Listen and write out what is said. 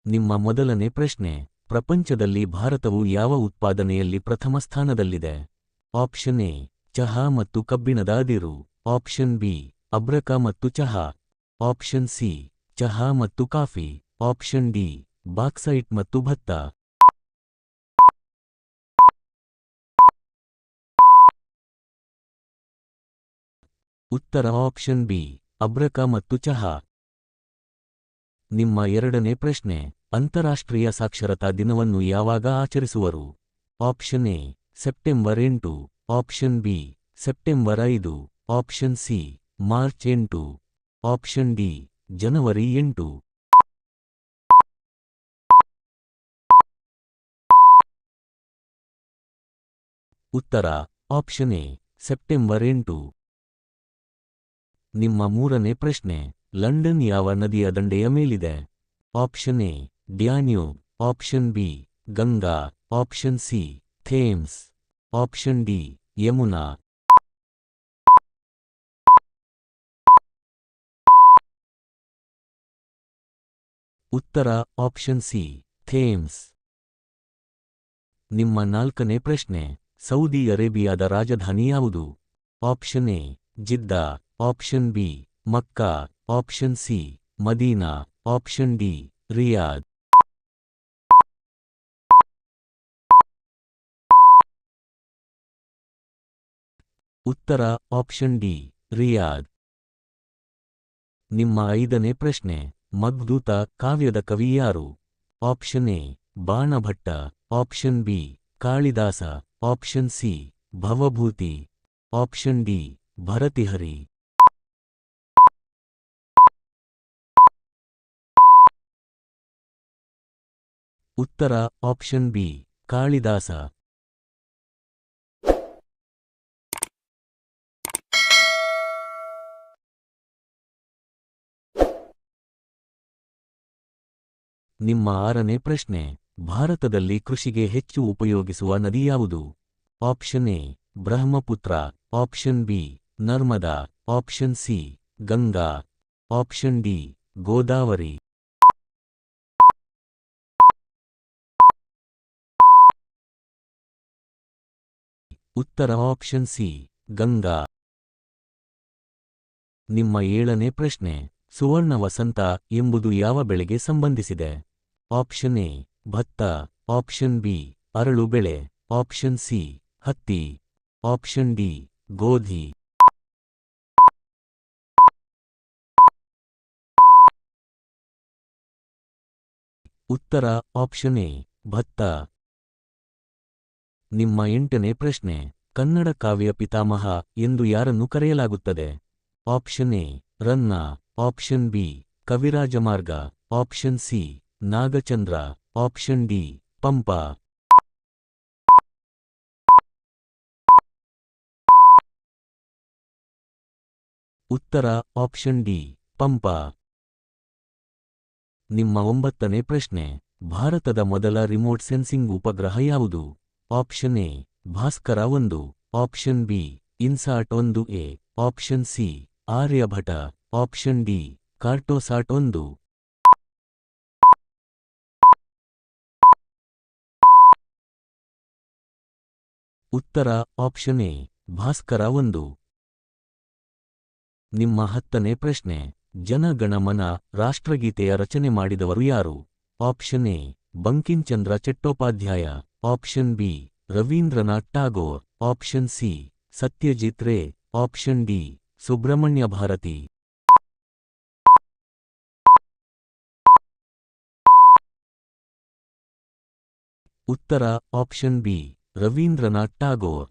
ನಿಮ್ಮ ಮೊದಲನೇ ಪ್ರಶ್ನೆ, ಪ್ರಪಂಚದಲ್ಲಿ ಭಾರತವು ಯಾವ ಉತ್ಪಾದನೆಯಲ್ಲಿ ಪ್ರಥಮ ಸ್ಥಾನದಲ್ಲಿದೆ? ಆಪ್ಷನ್ ಎ ಚಹಾ ಮತ್ತು ಕಬ್ಬಿಣದ ಅದಿರು. ಆಪ್ಷನ್ ಬಿ ಅಬ್ರಕ ಮತ್ತು ಚಹಾ. ಆಪ್ಷನ್ ಸಿ ಚಹಾ ಮತ್ತು ಕಾಫಿ. ಆಪ್ಷನ್ ಡಿ ಬಾಕ್ಸೈಟ್ ಮತ್ತು ಭತ್ತ. ಉತ್ತರ ಆಪ್ಷನ್ ಬಿ ಅಬ್ರಕ ಮತ್ತು ಚಹಾ. ನಿಮ್ಮ ಎರಡನೇ ಪ್ರಶ್ನೆ, ಅಂತಾರಾಷ್ಟ್ರೀಯ ಸಾಕ್ಷರತಾ ದಿನವನ್ನು ಯಾವಾಗ ಆಚರಿಸುವರು? Option A September 8. Option B September 5. Option C March 8. Option D ಜನವರಿ 8. ಉತ್ತರ ಆಪ್ಷನ್ ಎ ಸೆಪ್ಟೆಂಬರ್ 8. ನಿಮ್ಮ ಮೂರನೇ ಪ್ರಶ್ನೆ, ಲಂಡನ್ ಯಾವ ನದಿಯ ದಂಡೆಯ ಮೇಲಿದೆ? Option A Danube. Option B Ganga. Option C Thames. Option D Yamuna. ಉತ್ತರ ಆಪ್ಷನ್ ಸಿ ಥೇಮ್ಸ್. ನಿಮ್ಮ ನಾಲ್ಕನೇ ಪ್ರಶ್ನೆ, ಸೌದಿ ಅರೇಬಿಯಾದ ರಾಜಧಾನಿ ಯಾವುದು? Option A Jeddah. Option B Mecca. Option C Medina. Option D Riyadh. ಉತ್ತರ ಆಪ್ಷನ್ ಡಿ ರಿಯಾದ್. ನಿಮ್ಮ ಐದನೇ ಪ್ರಶ್ನೆ, ಮಗ್ದೂತ ಕಾವ್ಯದ ಕವಿ ಯಾರು? Option A Banabhatta. Option B Kalidasa. Option C Bhavabhuti. Option D Bhartrihari. ಉತ್ತರ ಆಪ್ಷನ್ ಬಿ ಕಾಳಿದಾಸ. ನಿಮ್ಮ ಆರನೇ ಪ್ರಶ್ನೆ, ಭಾರತದಲ್ಲಿ ಕೃಷಿಗೆ ಹೆಚ್ಚು ಉಪಯೋಗಿಸುವ ನದಿ ಯಾವುದು? Option A Brahmaputra. Option B Narmada. Option C Ganga. Option D Godavari. ಉತ್ತರ ಆಪ್ಷನ್ ಸಿ ಗಂಗಾ. ನಿಮ್ಮ ಏಳನೇ ಪ್ರಶ್ನೆ, ಸುವರ್ಣ ವಸಂತ ಎಂಬುದು ಯಾವ ಬೆಳೆಗೆ ಸಂಬಂಧಿಸಿದೆ? ಆಪ್ಷನ್ ಎ ಭತ್ತ. ಆಪ್ಷನ್ ಬಿ ಅರಳು ಬೆಳೆ. ಆಪ್ಷನ್ ಸಿ ಹತ್ತಿ. ಆಪ್ಷನ್ ಡಿ ಗೋಧಿ. ಉತ್ತರ ಆಪ್ಷನ್ ಎ ಭತ್ತ. ನಿಮ್ಮ ಎಂಟನೇ ಪ್ರಶ್ನೆ, ಕನ್ನಡ ಕಾವ್ಯ ಪಿತಾಮಹ ಎಂದು ಯಾರನ್ನು ಕರೆಯಲಾಗುತ್ತದೆ? Option A Ranna. Option B Kavirajamarga. Option C Nagachandra. Option D Pampa. ಉತ್ತರ ಆಪ್ಷನ್ ಡಿ ಪಂಪ. ನಿಮ್ಮ ಒಂಬತ್ತನೇ ಪ್ರಶ್ನೆ, ಭಾರತದ ಮೊದಲ ರಿಮೋಟ್ ಸೆನ್ಸಿಂಗ್ ಉಪಗ್ರಹ ಯಾವುದು? Option A Bhaskara 1. Option B INSAT 1A. Option C Aryabhata. Option D Cartosat 1. ಉತ್ತರ ಆಪ್ಷನ್ ಎ ಭಾಸ್ಕರ 1. ನಿಮ್ಮ ಹತ್ತನೇ ಪ್ರಶ್ನೆ, ಜನಗಣಮನ ರಾಷ್ಟ್ರಗೀತೆಯ ರಚನೆ ಮಾಡಿದವರು ಯಾರು? Option A Bankimchandra Chattopadhyay. Option B Rabindranath Tagore. Option C Satyajit Ray. Option D Subramania Bharati. ಉತ್ತರ ಆಪ್ಷನ್ ಬಿ ರವೀಂದ್ರನಾಥ್ ಟಾಗೋರ್.